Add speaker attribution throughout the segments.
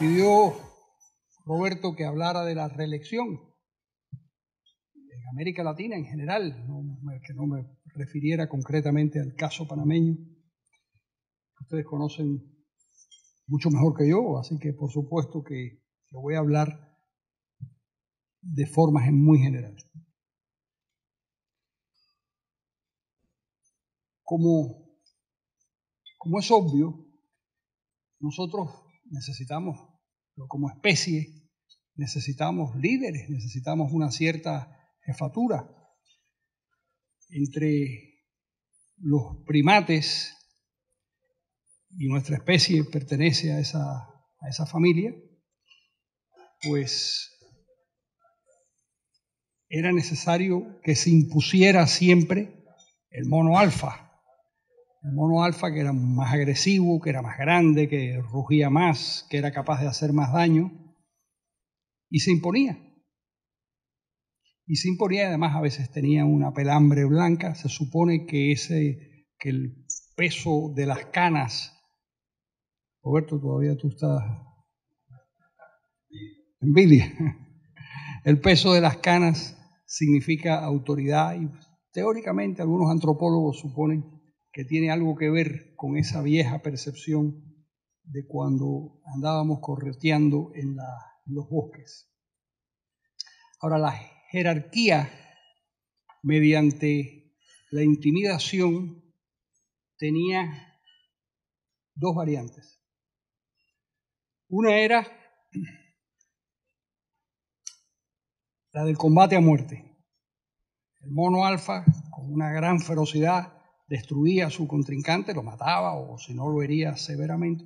Speaker 1: pidió Roberto que hablara de la reelección en América Latina en general, que no me refiriera concretamente al caso panameño. Ustedes conocen mucho mejor que yo, así que por supuesto que voy a hablar de formas muy generales. Como es obvio, nosotros necesitamos, como especie, necesitamos líderes, necesitamos una cierta jefatura. Entre los primates, y nuestra especie pertenece a esa familia, pues era necesario que se impusiera siempre el mono alfa. El mono alfa, que era más agresivo, que era más grande, que rugía más, que era capaz de hacer más daño, y se imponía. Y se imponía, además a veces tenía una pelambre blanca. Se supone que el peso de las canas, Roberto, todavía tú estás envidia, el peso de las canas significa autoridad, y teóricamente algunos antropólogos suponen que tiene algo que ver con esa vieja percepción de cuando andábamos correteando en los bosques. Ahora, la jerarquía mediante la intimidación tenía dos variantes. Una era la del combate a muerte. El mono alfa, con una gran ferocidad, destruía a su contrincante, lo mataba o si no lo hería severamente.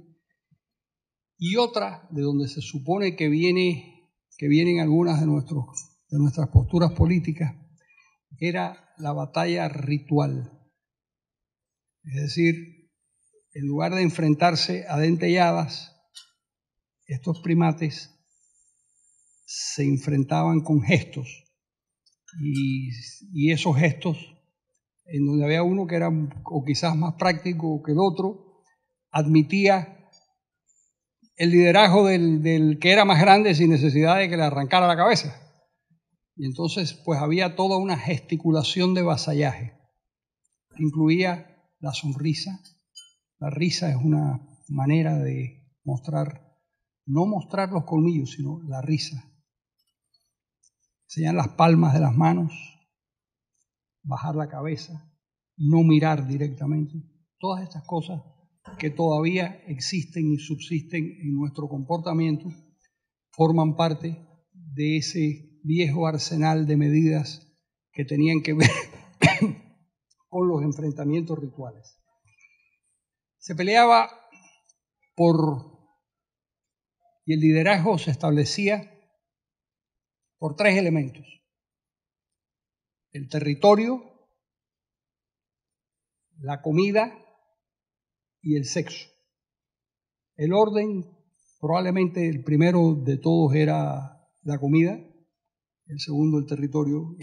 Speaker 1: Y otra, de donde se supone que vienen algunas de nuestras posturas políticas, era la batalla ritual. Es decir, en lugar de enfrentarse a dentelladas, estos primates se enfrentaban con gestos. Y esos gestos, en donde había uno que era o quizás más práctico que el otro, admitía el liderazgo del que era más grande sin necesidad de que le arrancara la cabeza. Y entonces pues había toda una gesticulación de vasallaje. Incluía la sonrisa. La risa es una manera de no mostrar los colmillos, sino la risa. Enseñar las palmas de las manos, bajar la cabeza, no mirar directamente. Todas estas cosas que todavía existen y subsisten en nuestro comportamiento forman parte de ese viejo arsenal de medidas que tenían que ver con los enfrentamientos rituales. Se peleaba y el liderazgo se establecía por tres elementos: el territorio, la comida y el sexo. El orden, probablemente el primero de todos era la comida, el segundo el territorio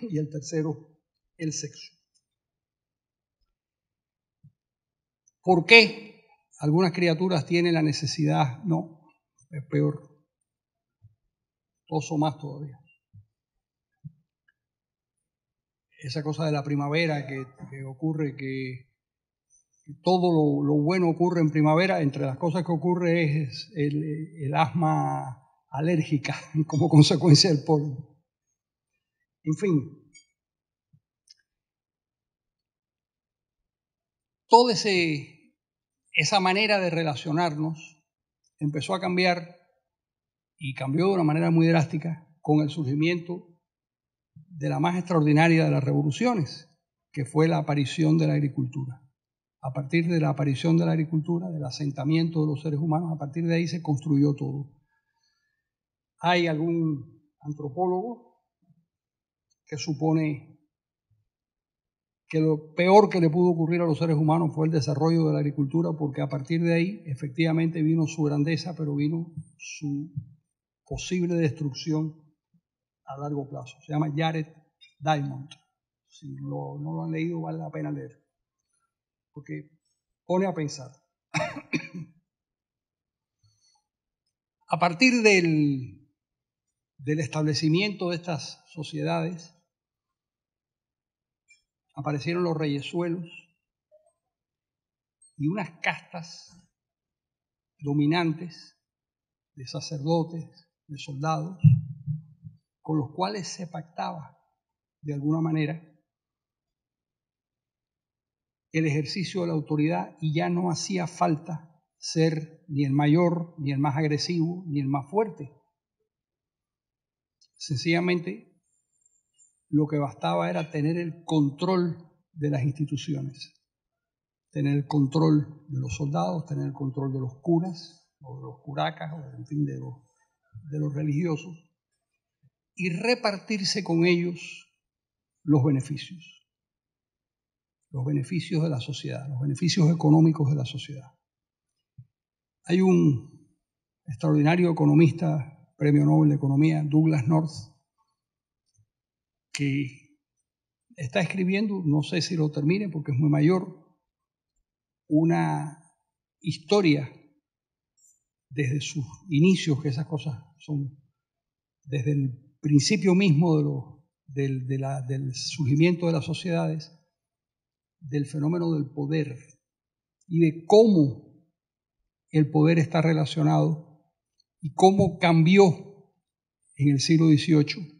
Speaker 1: y el tercero el sexo. ¿Por qué algunas criaturas tienen la necesidad? No, es peor, oso más todavía. Esa cosa de la primavera que ocurre, que todo lo bueno ocurre en primavera, entre las cosas que ocurre es el asma alérgica como consecuencia del polen. En fin, toda esa manera de relacionarnos empezó a cambiar, y cambió de una manera muy drástica con el surgimiento de la más extraordinaria de las revoluciones, que fue la aparición de la agricultura. A partir de la aparición de la agricultura, del asentamiento de los seres humanos, a partir de ahí se construyó todo. Hay algún antropólogo que supone que lo peor que le pudo ocurrir a los seres humanos fue el desarrollo de la agricultura, porque a partir de ahí efectivamente vino su grandeza, pero vino su posible destrucción a largo plazo. Se llama Jared Diamond. Si no lo han leído, vale la pena leer, porque pone a pensar. A partir del establecimiento de estas sociedades, aparecieron los reyesuelos y unas castas dominantes de sacerdotes, de soldados, con los cuales se pactaba de alguna manera el ejercicio de la autoridad, y ya no hacía falta ser ni el mayor, ni el más agresivo, ni el más fuerte. Sencillamente, lo que bastaba era tener el control de las instituciones, tener el control de los soldados, tener el control de los curas, o de los curacas, o en fin, de los religiosos, y repartirse con ellos los beneficios de la sociedad, los beneficios económicos de la sociedad. Hay un extraordinario economista, premio Nobel de Economía, Douglas North, que está escribiendo, no sé si lo termine porque es muy mayor, una historia desde sus inicios, que esas cosas son desde el principio mismo del surgimiento de las sociedades, del fenómeno del poder y de cómo el poder está relacionado y cómo cambió en el siglo XVIII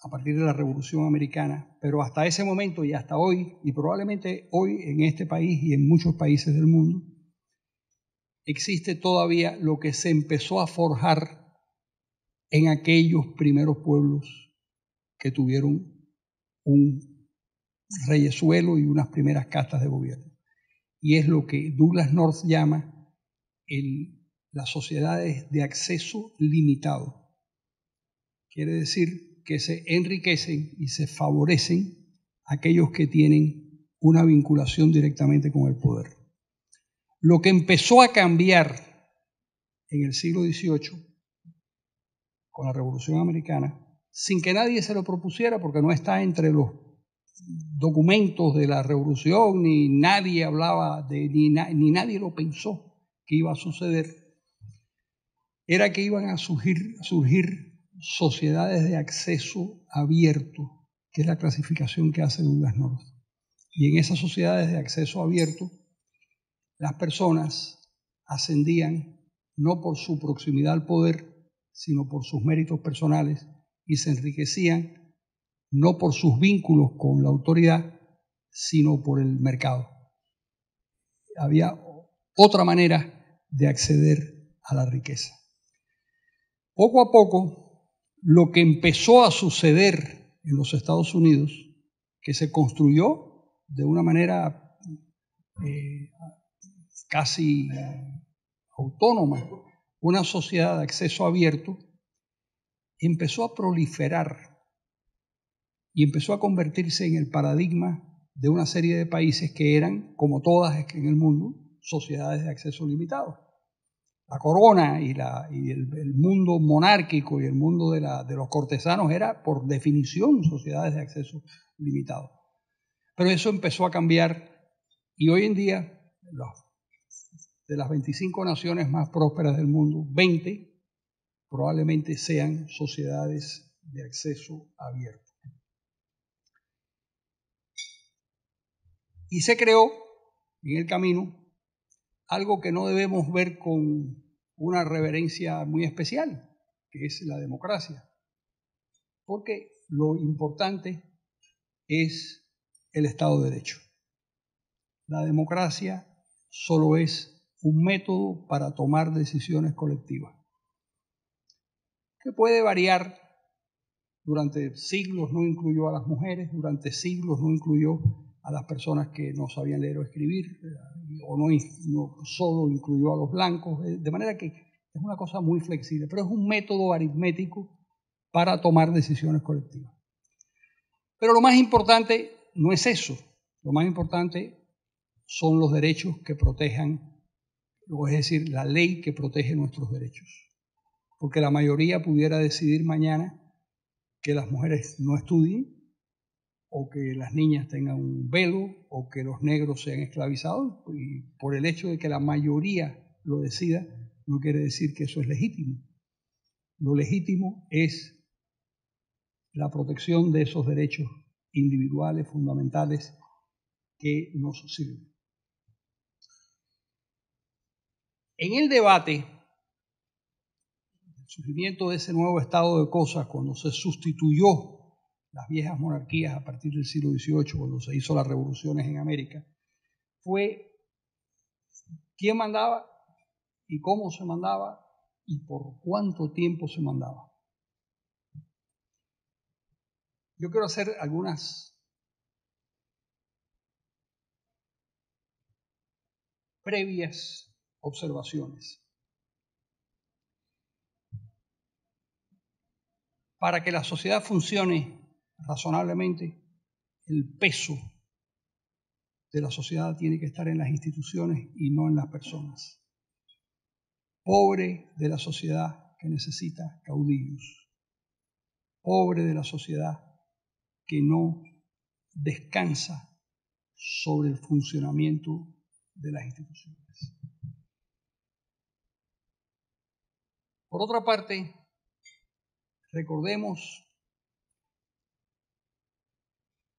Speaker 1: a partir de la Revolución Americana, pero hasta ese momento y hasta hoy, y probablemente hoy en este país y en muchos países del mundo, existe todavía lo que se empezó a forjar en aquellos primeros pueblos que tuvieron un reyesuelo y unas primeras castas de gobierno. Y es lo que Douglas North llama las sociedades de acceso limitado. Quiere decir que se enriquecen y se favorecen aquellos que tienen una vinculación directamente con el poder. Lo que empezó a cambiar en el siglo XVIII, con la Revolución Americana, sin que nadie se lo propusiera, porque no está entre los documentos de la Revolución, ni nadie hablaba ni nadie lo pensó que iba a suceder, era que iban a surgir sociedades de acceso abierto, que es la clasificación que hace Douglas North. Y en esas sociedades de acceso abierto, las personas ascendían no por su proximidad al poder, sino por sus méritos personales, y se enriquecían no por sus vínculos con la autoridad, sino por el mercado. Había otra manera de acceder a la riqueza. Poco a poco, lo que empezó a suceder en los Estados Unidos, que se construyó de una manera casi autónoma, una sociedad de acceso abierto, empezó a proliferar y empezó a convertirse en el paradigma de una serie de países que eran, como todas en el mundo, sociedades de acceso limitado. La corona y el mundo monárquico y el mundo de los cortesanos era, por definición, sociedades de acceso limitado. Pero eso empezó a cambiar y hoy en día, de las 25 naciones más prósperas del mundo, 20 probablemente sean sociedades de acceso abierto. Y se creó en el camino algo que no debemos ver con una reverencia muy especial, que es la democracia. Porque lo importante es el Estado de Derecho. La democracia solo es un método para tomar decisiones colectivas, que puede variar. Durante siglos no incluyó a las mujeres, durante siglos no incluyó a las personas que no sabían leer o escribir, o no solo incluyó a los blancos, de manera que es una cosa muy flexible, pero es un método aritmético para tomar decisiones colectivas. Pero lo más importante no es eso, lo más importante son los derechos que protejan, es decir, la ley que protege nuestros derechos. Porque la mayoría pudiera decidir mañana que las mujeres no estudien, o que las niñas tengan un velo, o que los negros sean esclavizados, y por el hecho de que la mayoría lo decida, no quiere decir que eso es legítimo. Lo legítimo es la protección de esos derechos individuales, fundamentales, que nos sirven. En el debate, el surgimiento de ese nuevo estado de cosas, cuando se sustituyó las viejas monarquías a partir del siglo XVIII, cuando se hizo las revoluciones en América, fue quién mandaba y cómo se mandaba y por cuánto tiempo se mandaba. Yo quiero hacer algunas previas observaciones. Para que la sociedad funcione razonablemente, el peso de la sociedad tiene que estar en las instituciones y no en las personas. Pobre de la sociedad que necesita caudillos. Pobre de la sociedad que no descansa sobre el funcionamiento de las instituciones. Por otra parte, recordemos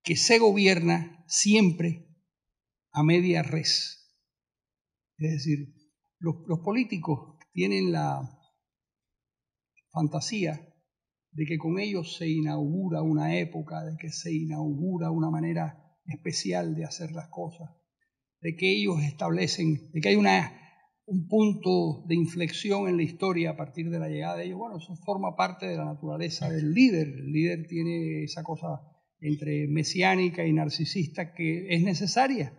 Speaker 1: que se gobierna siempre a media res. Es decir, los políticos tienen la fantasía de que con ellos se inaugura una época, de que se inaugura una manera especial de hacer las cosas, de que ellos establecen, de que hay un punto de inflexión en la historia a partir de la llegada de ellos. Bueno, eso forma parte de la naturaleza del líder. El líder tiene esa cosa entre mesiánica y narcisista que es necesaria.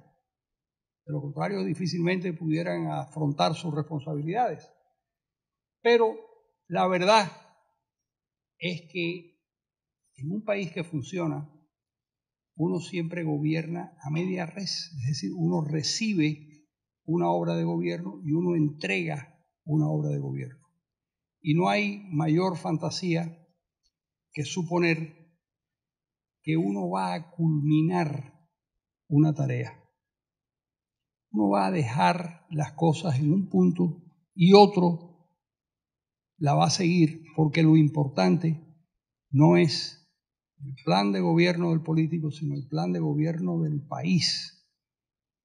Speaker 1: De lo contrario, difícilmente pudieran afrontar sus responsabilidades. Pero la verdad es que en un país que funciona, uno siempre gobierna a media res, es decir, uno recibe una obra de gobierno y uno entrega una obra de gobierno. Y no hay mayor fantasía que suponer que uno va a culminar una tarea. Uno va a dejar las cosas en un punto y otro la va a seguir, porque lo importante no es el plan de gobierno del político, sino el plan de gobierno del país.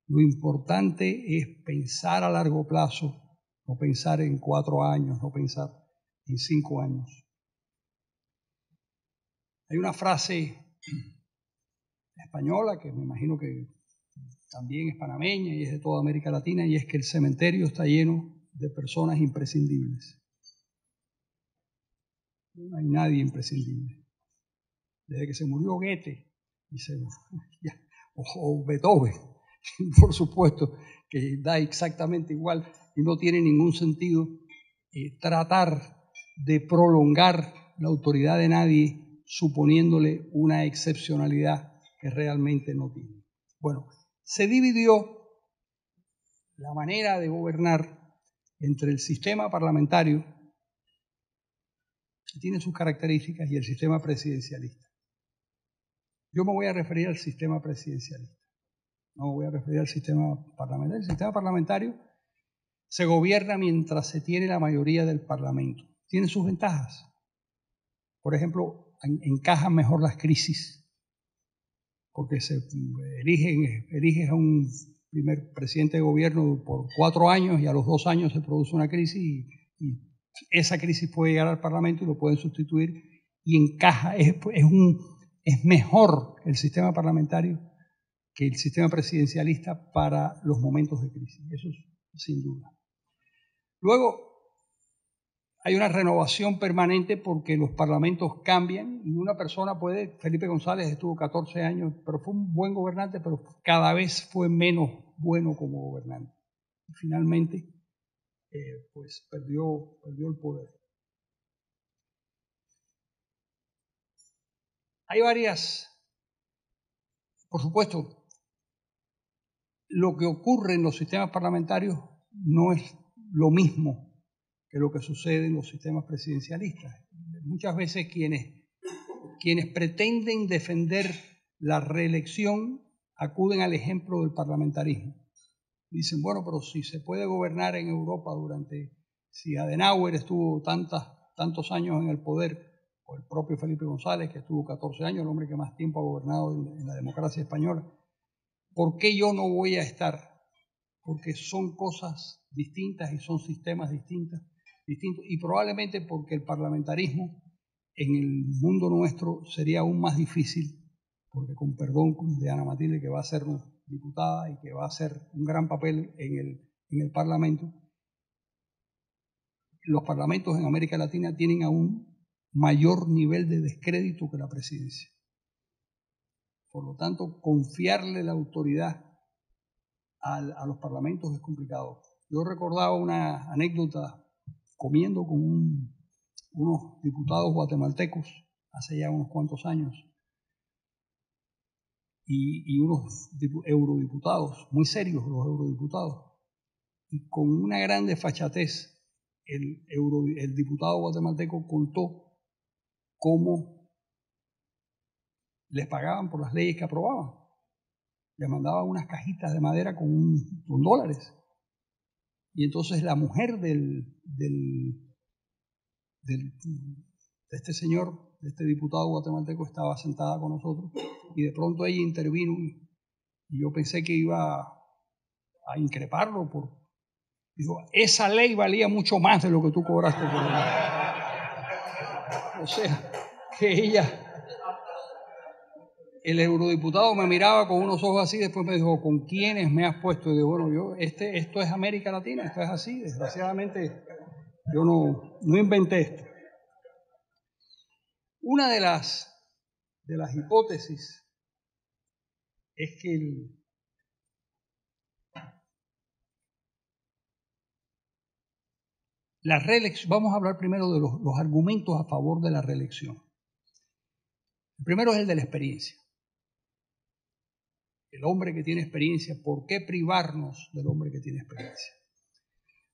Speaker 1: Lo importante es pensar a largo plazo, no pensar en 4 años, no pensar en 5 años. Hay una frase española que me imagino que también es panameña y es de toda América Latina, y es que el cementerio está lleno de personas imprescindibles. No hay nadie imprescindible. Desde que se murió Goethe o Beethoven, por supuesto, que da exactamente igual y no tiene ningún sentido tratar de prolongar la autoridad de nadie suponiéndole una excepcionalidad que realmente no tiene. Bueno, se dividió la manera de gobernar entre el sistema parlamentario, que tiene sus características, y el sistema presidencialista. Yo me voy a referir al sistema presidencialista, no me voy a referir al sistema parlamentario. El sistema parlamentario se gobierna mientras se tiene la mayoría del Parlamento. Tiene sus ventajas. Por ejemplo, encajan mejor las crisis, porque se eliges a un primer presidente de gobierno por 4 años y a los 2 años se produce una crisis y esa crisis puede llegar al Parlamento y lo pueden sustituir y encaja, es mejor el sistema parlamentario que el sistema presidencialista para los momentos de crisis, eso es sin duda. Luego, hay una renovación permanente porque los parlamentos cambian y una persona Felipe González estuvo 14 años, pero fue un buen gobernante, pero cada vez fue menos bueno como gobernante. Y finalmente, pues perdió el poder. Hay varias, por supuesto, lo que ocurre en los sistemas parlamentarios no es lo mismo que lo que sucede en los sistemas presidencialistas. Muchas veces quienes pretenden defender la reelección acuden al ejemplo del parlamentarismo. Dicen, bueno, pero si se puede gobernar en Europa durante si Adenauer estuvo tantos años en el poder, o el propio Felipe González, que estuvo 14 años, el hombre que más tiempo ha gobernado en la democracia española, ¿por qué yo no voy a estar? Porque son cosas distintas y son sistemas distintos, y probablemente porque el parlamentarismo en el mundo nuestro sería aún más difícil, porque con perdón de Ana Matilde, que va a ser diputada y que va a hacer un gran papel en el Parlamento, los parlamentos en América Latina tienen aún mayor nivel de descrédito que la presidencia. Por lo tanto, confiarle la autoridad a los parlamentos es complicado. Yo recordaba una anécdota comiendo con unos diputados guatemaltecos hace ya unos cuantos años y unos eurodiputados, muy serios los eurodiputados, y con una gran desfachatez el diputado guatemalteco contó cómo les pagaban por las leyes que aprobaban. Les mandaban unas cajitas de madera con dólares. Y entonces la mujer de este señor, de este diputado guatemalteco, estaba sentada con nosotros y de pronto ella intervino y yo pensé que iba a increparlo. Dijo, esa ley valía mucho más de lo que tú cobraste por ella. O sea, que ella... El eurodiputado me miraba con unos ojos así, después me dijo, ¿con quiénes me has puesto? Y digo, bueno, esto es América Latina, esto es así, desgraciadamente yo no inventé esto. Una de las hipótesis es que la reelección, vamos a hablar primero de los argumentos a favor de la reelección. El primero es el de la experiencia. El hombre que tiene experiencia, ¿por qué privarnos del hombre que tiene experiencia?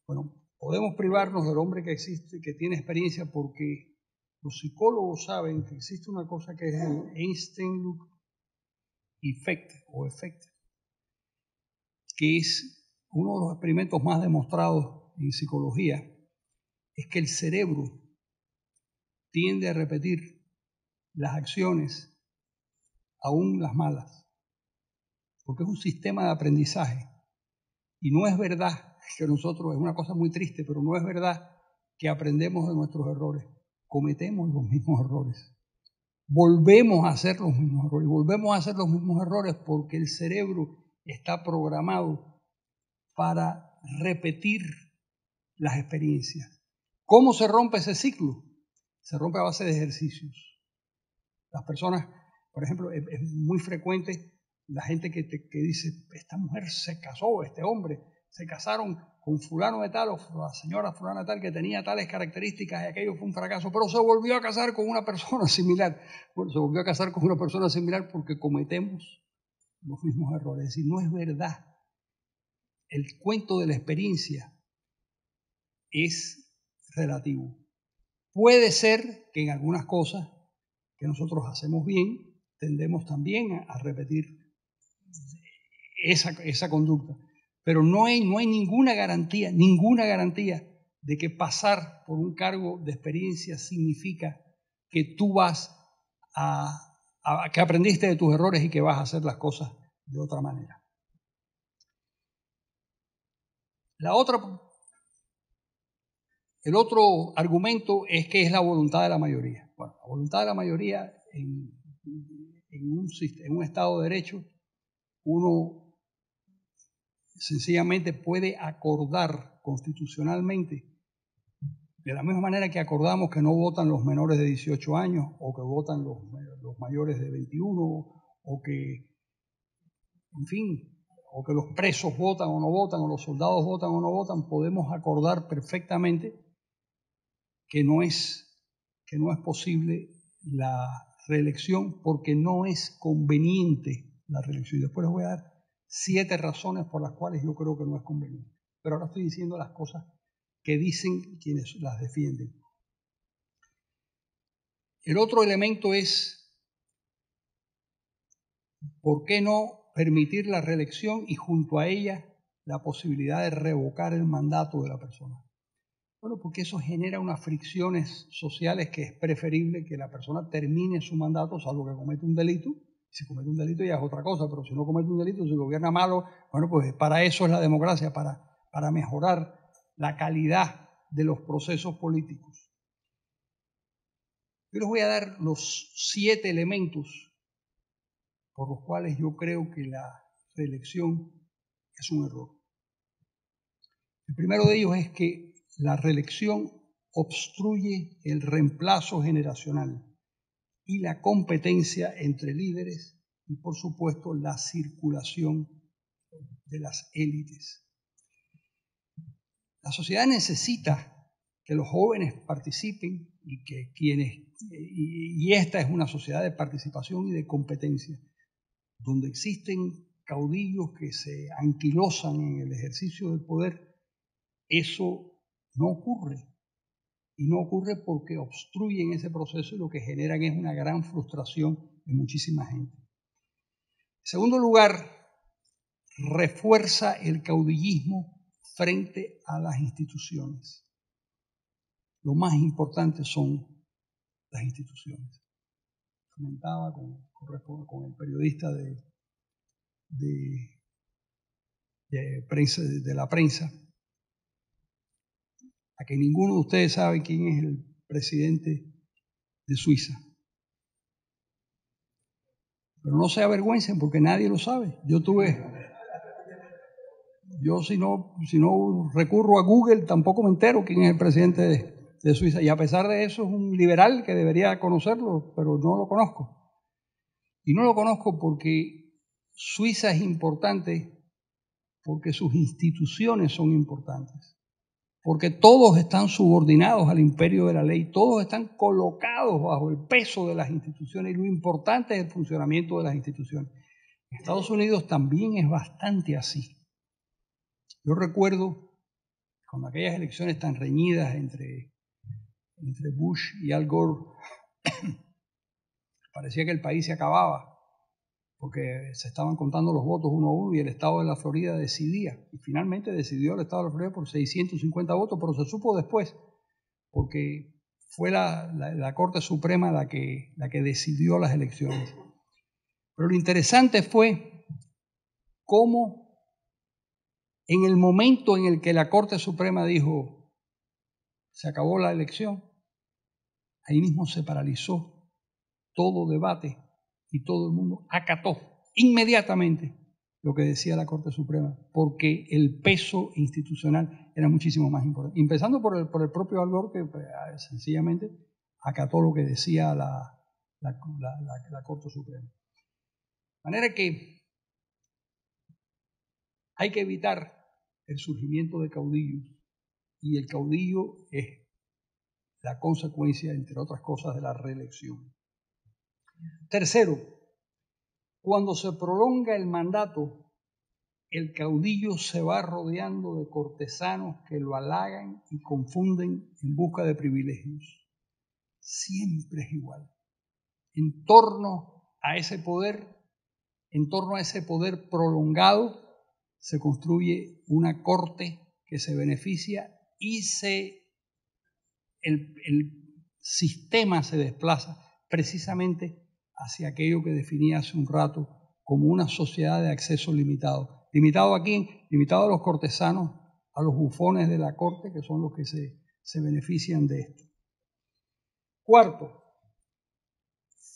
Speaker 1: Bueno, podemos privarnos del hombre que tiene experiencia porque los psicólogos saben que existe una cosa que es el Einstein-Luck effect o efecto, que es uno de los experimentos más demostrados en psicología, es que el cerebro tiende a repetir las acciones, aún las malas, porque es un sistema de aprendizaje. Y no es verdad que nosotros, es una cosa muy triste, pero no es verdad que aprendemos de nuestros errores. Cometemos los mismos errores. Volvemos a hacer los mismos errores. Y volvemos a hacer los mismos errores porque el cerebro está programado para repetir las experiencias. ¿Cómo se rompe ese ciclo? Se rompe a base de ejercicios. Las personas, por ejemplo, es muy frecuente la gente que dice, esta mujer se casó, este hombre, se casaron con fulano de tal o la señora fulana de tal que tenía tales características y aquello fue un fracaso, pero se volvió a casar con una persona similar. Bueno, se volvió a casar con una persona similar porque cometemos los mismos errores. Es decir, no es verdad. El cuento de la experiencia es relativo. Puede ser que en algunas cosas que nosotros hacemos bien, tendemos también a repetir esa conducta. Pero no hay ninguna garantía de que pasar por un cargo de experiencia significa que tú que aprendiste de tus errores y que vas a hacer las cosas de otra manera. El otro argumento es que es la voluntad de la mayoría. Bueno, la voluntad de la mayoría en un Estado de Derecho, uno sencillamente puede acordar constitucionalmente, de la misma manera que acordamos que no votan los menores de 18 años o que votan los mayores de 21 o que, en fin, o que los presos votan o no votan o los soldados votan o no votan, podemos acordar perfectamente que no es posible la reelección porque no es conveniente la reelección. Y después les voy a dar 7 razones por las cuales yo creo que no es conveniente. Pero ahora estoy diciendo las cosas que dicen quienes las defienden. El otro elemento es, ¿por qué no permitir la reelección y junto a ella la posibilidad de revocar el mandato de la persona? Bueno, porque eso genera unas fricciones sociales que es preferible que la persona termine su mandato, salvo que cometa un delito. Si comete un delito ya es otra cosa, pero si no comete un delito, si gobierna malo, bueno, pues para eso es la democracia, para mejorar la calidad de los procesos políticos. Yo les voy a dar los 7 elementos por los cuales yo creo que la reelección es un error. El primero de ellos es que la reelección obstruye el reemplazo generacional y la competencia entre líderes y, por supuesto, la circulación de las élites. La sociedad necesita que los jóvenes participen y esta es una sociedad de participación y de competencia, donde existen caudillos que se anquilosan en el ejercicio del poder. Eso no ocurre. Y no ocurre porque obstruyen ese proceso y lo que generan es una gran frustración en muchísima gente. En segundo lugar, refuerza el caudillismo frente a las instituciones. Lo más importante son las instituciones. Comentaba con el periodista de la prensa, a que ninguno de ustedes sabe quién es el presidente de Suiza. Pero no se avergüencen porque nadie lo sabe. Yo si no recurro a Google tampoco me entero quién es el presidente de Suiza. Y a pesar de eso es un liberal que debería conocerlo, pero no lo conozco. Y no lo conozco porque Suiza es importante porque sus instituciones son importantes. Porque todos están subordinados al imperio de la ley, todos están colocados bajo el peso de las instituciones y lo importante es el funcionamiento de las instituciones. En Estados Unidos también es bastante así. Yo recuerdo cuando aquellas elecciones tan reñidas entre Bush y Al Gore, parecía que el país se acababa porque se estaban contando los votos uno a uno y el estado de la Florida decidía. Y finalmente decidió el estado de la Florida por 650 votos, pero se supo después, porque fue la Corte Suprema la que decidió las elecciones. Pero lo interesante fue cómo en el momento en el que la Corte Suprema dijo se acabó la elección, ahí mismo se paralizó todo debate y todo el mundo acató inmediatamente lo que decía la Corte Suprema, porque el peso institucional era muchísimo más importante. Empezando por el propio Al Gore, que sencillamente acató lo que decía la Corte Suprema. De manera que hay que evitar el surgimiento de caudillos, y el caudillo es la consecuencia, entre otras cosas, de la reelección. Tercero, cuando se prolonga el mandato, el caudillo se va rodeando de cortesanos que lo halagan y confunden en busca de privilegios. Siempre es igual. En torno a ese poder prolongado, se construye una corte que se beneficia y el sistema se desplaza precisamente hacia aquello que definí hace un rato como una sociedad de acceso limitado. ¿Limitado a quién? Limitado a los cortesanos, a los bufones de la corte, que son los que se benefician de esto. Cuarto,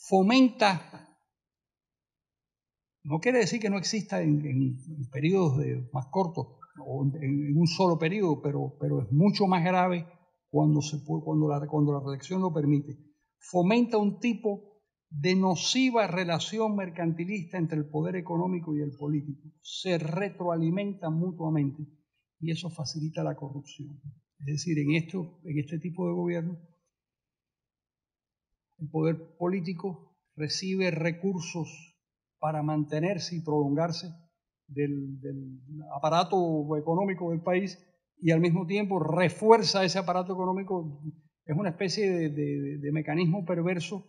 Speaker 1: fomenta, no quiere decir que no exista en periodos más cortos o en un solo periodo, pero es mucho más grave cuando la reelección lo permite. Fomenta un tipo de nociva relación mercantilista entre el poder económico y el político. Se retroalimentan mutuamente y eso facilita la corrupción. Es decir, en este tipo de gobierno, el poder político recibe recursos para mantenerse y prolongarse del aparato económico del país y al mismo tiempo refuerza ese aparato económico. Es una especie de mecanismo perverso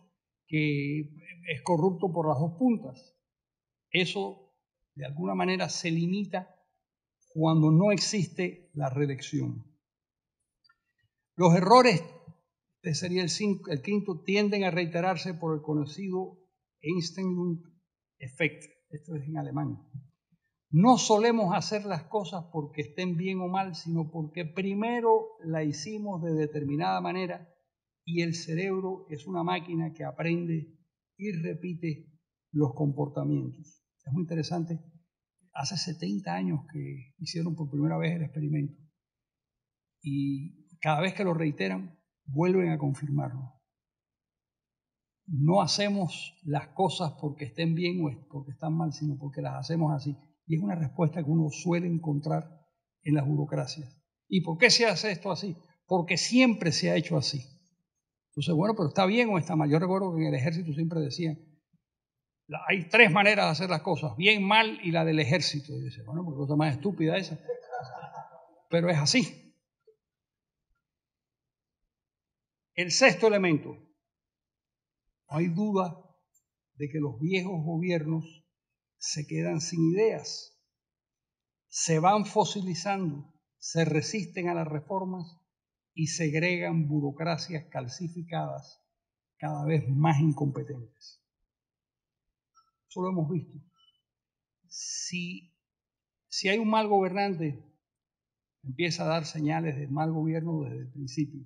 Speaker 1: que es corrupto por las dos puntas. Eso, de alguna manera, se limita cuando no existe la reelección. Los errores, este sería el quinto, tienden a reiterarse por el conocido Einstein-Effekt. Esto es en alemán. No solemos hacer las cosas porque estén bien o mal, sino porque primero la hicimos de determinada manera y el cerebro es una máquina que aprende y repite los comportamientos. Es muy interesante. Hace 70 años que hicieron por primera vez el experimento y cada vez que lo reiteran, vuelven a confirmarlo. No hacemos las cosas porque estén bien o porque están mal, sino porque las hacemos así. Y es una respuesta que uno suele encontrar en las burocracias. ¿Y por qué se hace esto así? Porque siempre se ha hecho así. Entonces, bueno, pero ¿está bien o está mal? Yo recuerdo que en el ejército siempre decían, hay 3 maneras de hacer las cosas, bien, mal y la del ejército. Y dice, bueno, pues cosa más estúpida esa. Pero es así. El sexto elemento. No hay duda de que los viejos gobiernos se quedan sin ideas, se van fosilizando, se resisten a las reformas y segregan burocracias calcificadas cada vez más incompetentes. Eso lo hemos visto. Si hay un mal gobernante, empieza a dar señales de mal gobierno desde el principio.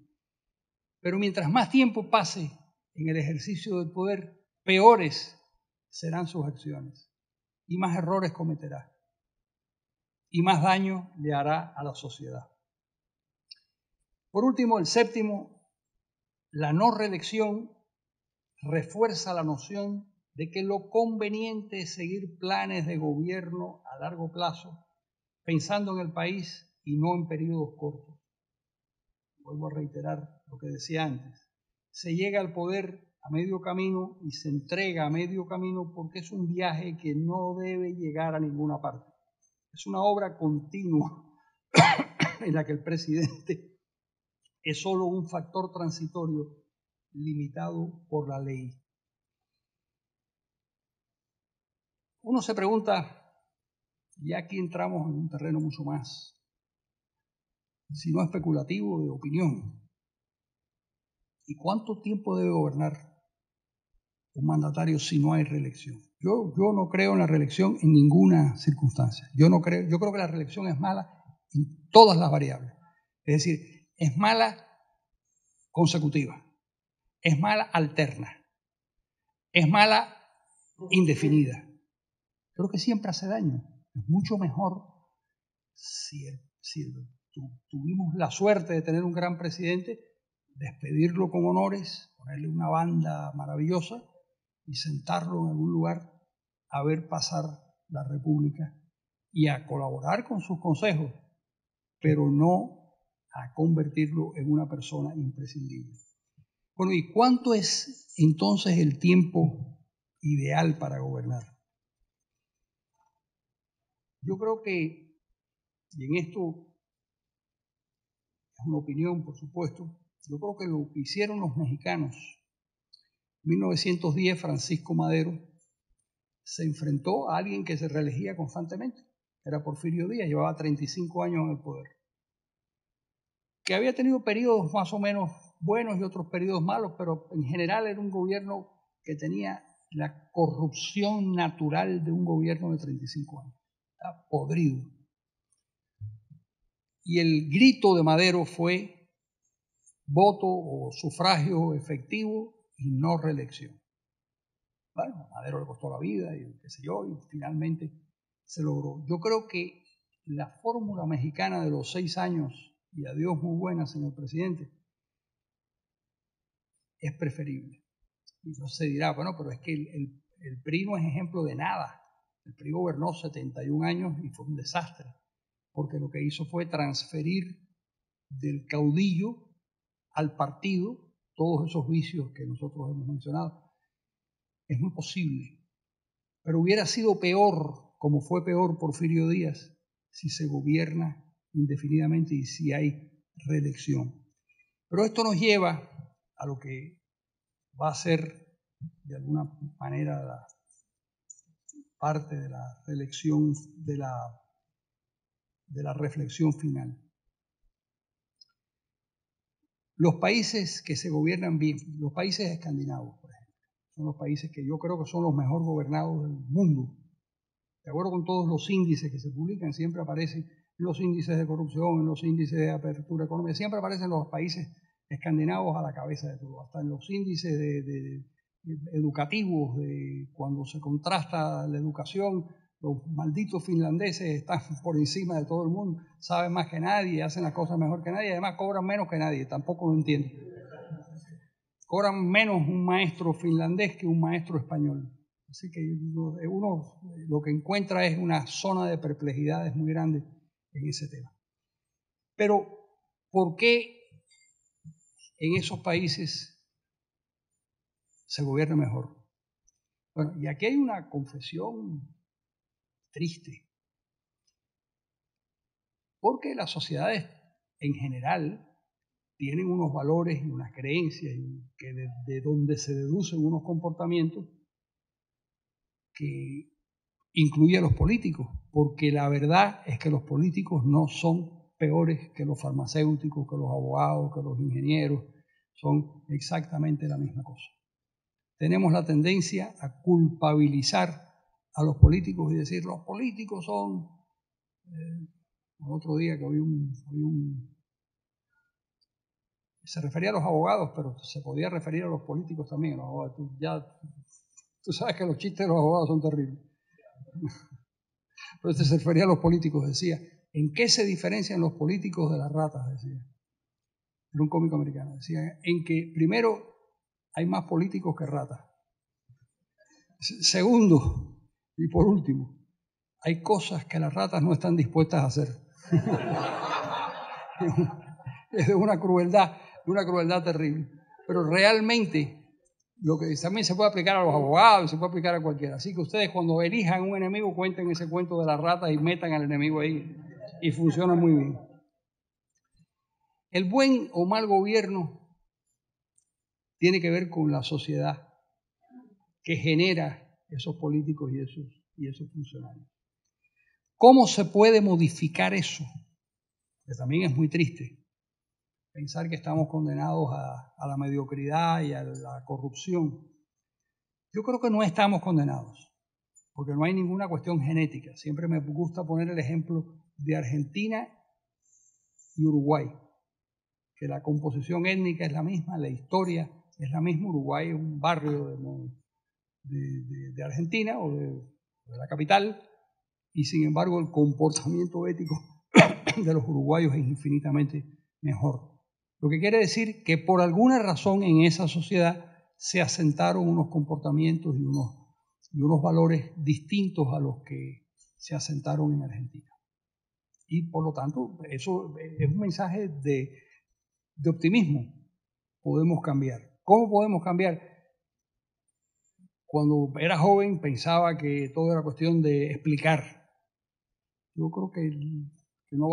Speaker 1: Pero mientras más tiempo pase en el ejercicio del poder, peores serán sus acciones y más errores cometerá y más daño le hará a la sociedad. Por último, el séptimo, la no reelección refuerza la noción de que lo conveniente es seguir planes de gobierno a largo plazo, pensando en el país y no en periodos cortos. Vuelvo a reiterar lo que decía antes. Se llega al poder a medio camino y se entrega a medio camino porque es un viaje que no debe llegar a ninguna parte. Es una obra continua en la que el presidente es solo un factor transitorio limitado por la ley. Uno se pregunta, y aquí entramos en un terreno mucho más, si no especulativo, de opinión, ¿y cuánto tiempo debe gobernar un mandatario si no hay reelección? Yo no creo en la reelección en ninguna circunstancia. Yo creo que la reelección es mala en todas las variables. Es decir, es mala consecutiva, es mala alterna, es mala indefinida. Creo que siempre hace daño. Es mucho mejor si tuvimos la suerte de tener un gran presidente, despedirlo con honores, ponerle una banda maravillosa y sentarlo en algún lugar a ver pasar la República y a colaborar con sus consejos, pero no a convertirlo en una persona imprescindible. Bueno, ¿y cuánto es entonces el tiempo ideal para gobernar? Yo creo que, y en esto es una opinión, por supuesto, yo creo que lo que hicieron los mexicanos en 1910, Francisco Madero se enfrentó a alguien que se reelegía constantemente. Era Porfirio Díaz, llevaba 35 años en el poder. Que había tenido periodos más o menos buenos y otros periodos malos, pero en general era un gobierno que tenía la corrupción natural de un gobierno de 35 años. Estaba podrido. Y el grito de Madero fue voto o sufragio efectivo y no reelección. Bueno, a Madero le costó la vida y qué sé yo, y finalmente se logró. Yo creo que la fórmula mexicana de los 6 años, y adiós muy buena, señor presidente, es preferible. Y entonces se dirá, bueno, pero es que el PRI no es ejemplo de nada. El PRI gobernó 71 años y fue un desastre, porque lo que hizo fue transferir del caudillo al partido todos esos vicios que nosotros hemos mencionado. Es muy posible, pero hubiera sido peor, como fue peor Porfirio Díaz, si se gobierna indefinidamente y si hay reelección. Pero esto nos lleva a lo que va a ser, de alguna manera, la parte de la reelección, de la reflexión final. Los países que se gobiernan bien, los países escandinavos, por ejemplo, son los países que yo creo que son los mejor gobernados del mundo. De acuerdo con todos los índices que se publican, siempre aparecen los índices de corrupción, en los índices de apertura económica, siempre aparecen los países escandinavos a la cabeza de todo, hasta en los índices educativos, de cuando se contrasta la educación, los malditos finlandeses están por encima de todo el mundo, saben más que nadie, hacen las cosas mejor que nadie, además cobran menos que nadie, tampoco lo entiendo. Cobran menos un maestro finlandés que un maestro español. Así que uno lo que encuentra es una zona de perplejidades muy grande en ese tema. Pero, ¿por qué en esos países se gobierna mejor? Bueno, y aquí hay una confesión triste. Porque las sociedades en general tienen unos valores y unas creencias que de donde se deducen unos comportamientos que incluye a los políticos, porque la verdad es que los políticos no son peores que los farmacéuticos, que los abogados, que los ingenieros, son exactamente la misma cosa. Tenemos la tendencia a culpabilizar a los políticos y decir, los políticos son... el otro día que se refería a los abogados, pero se podía referir a los políticos también. A los abogados. Tú sabes que los chistes de los abogados son terribles. Pero se refería a los políticos, decía, ¿en qué se diferencian los políticos de las ratas? Decía. Era un cómico americano. Decía, en que primero hay más políticos que ratas. Segundo, y por último, hay cosas que las ratas no están dispuestas a hacer. Es de una crueldad terrible. Pero realmente lo que también se puede aplicar a los abogados, se puede aplicar a cualquiera. Así que ustedes cuando elijan un enemigo cuenten ese cuento de las ratas y metan al enemigo ahí y funciona muy bien. El buen o mal gobierno tiene que ver con la sociedad que genera esos políticos y esos funcionarios. ¿Cómo se puede modificar eso? Que también es muy triste. Pensar que estamos condenados a la mediocridad y a la corrupción. Yo creo que no estamos condenados, porque no hay ninguna cuestión genética. Siempre me gusta poner el ejemplo de Argentina y Uruguay, que la composición étnica es la misma, la historia es la misma. Uruguay es un barrio de Argentina o de la capital, y sin embargo el comportamiento ético de los uruguayos es infinitamente mejor. Lo que quiere decir que por alguna razón en esa sociedad se asentaron unos comportamientos y unos valores distintos a los que se asentaron en Argentina. Y por lo tanto, eso es un mensaje de optimismo. Podemos cambiar. ¿Cómo podemos cambiar? Cuando era joven pensaba que todo era cuestión de explicar. Yo creo que no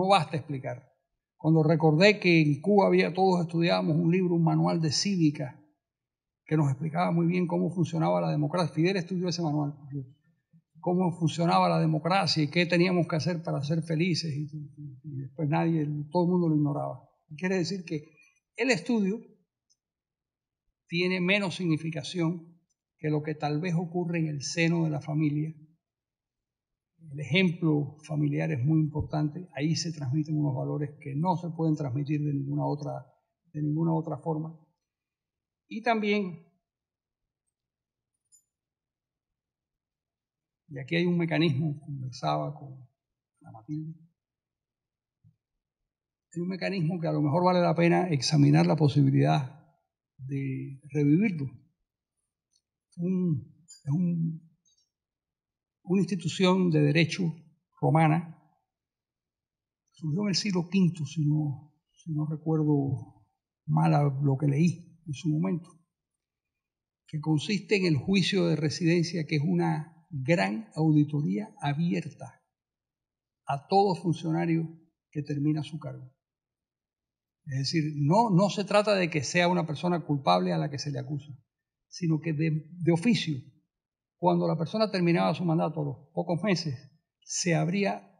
Speaker 1: basta explicar. Cuando recordé que en Cuba todos estudiábamos un libro, un manual de cívica, que nos explicaba muy bien cómo funcionaba la democracia. Fidel estudió ese manual, cómo funcionaba la democracia y qué teníamos que hacer para ser felices, y después todo el mundo lo ignoraba. Quiere decir que el estudio tiene menos significación que lo que tal vez ocurre en el seno de la familia. El ejemplo familiar es muy importante, ahí se transmiten unos valores que no se pueden transmitir de ninguna otra forma. Y también, y aquí hay un mecanismo, conversaba con la Matilde, hay un mecanismo que a lo mejor vale la pena examinar la posibilidad de revivirlo. Una institución de derecho romana, surgió en el siglo V, si no recuerdo mal lo que leí en su momento, que consiste en el juicio de residencia, que es una gran auditoría abierta a todo funcionario que termina su cargo. Es decir, no se trata de que sea una persona culpable a la que se le acusa, sino que de oficio, cuando la persona terminaba su mandato a los pocos meses, se abría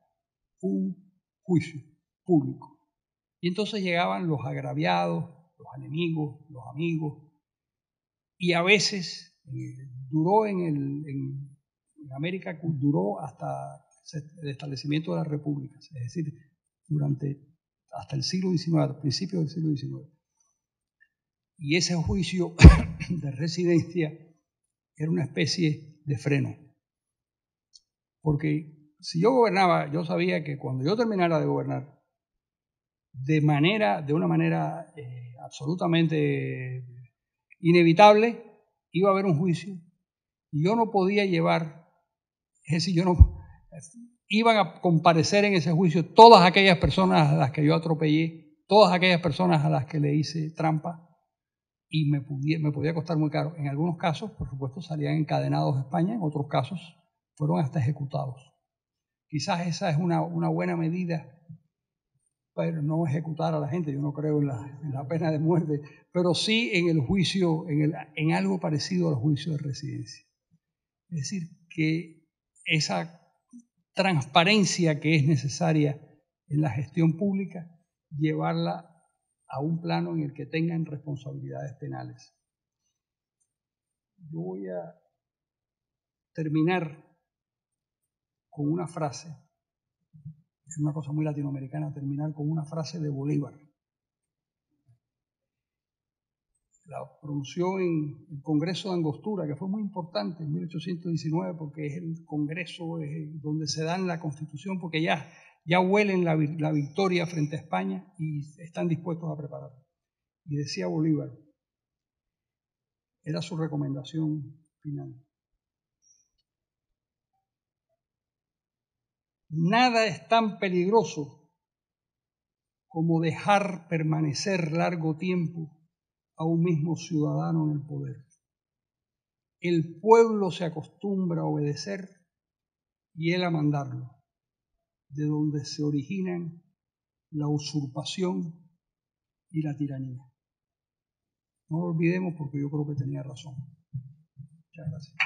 Speaker 1: un juicio público Y entonces llegaban los agraviados, los enemigos, los amigos, y a veces duró en América, duró hasta el establecimiento de las repúblicas, es decir, hasta el siglo XIX, al principio del siglo XIX. Y ese juicio de residencia era una especie de freno. Porque si yo gobernaba, yo sabía que cuando yo terminara de gobernar, de una manera absolutamente inevitable, iba a haber un juicio y yo no podía llevar, es decir, iban a comparecer en ese juicio todas aquellas personas a las que yo atropellé, todas aquellas personas a las que le hice trampa, y me podía costar muy caro. En algunos casos, por supuesto, salían encadenados a España, en otros casos fueron hasta ejecutados. Quizás esa es una buena medida, pero no ejecutar a la gente, yo no creo en la pena de muerte, pero sí en el juicio, en algo parecido al juicio de residencia. Es decir, que esa transparencia que es necesaria en la gestión pública, llevarla a un plano en el que tengan responsabilidades penales. Yo voy a terminar con una frase, es una cosa muy latinoamericana, terminar con una frase de Bolívar. La pronunció en el Congreso de Angostura, que fue muy importante en 1819, porque es el Congreso donde se dan la Constitución, porque ya huelen la victoria frente a España y están dispuestos a prepararla. Y decía Bolívar, era su recomendación final: nada es tan peligroso como dejar permanecer largo tiempo a un mismo ciudadano en el poder. El pueblo se acostumbra a obedecer y él a mandarlo, de donde se originan la usurpación y la tiranía. No lo olvidemos, porque yo creo que tenía razón. Muchas gracias.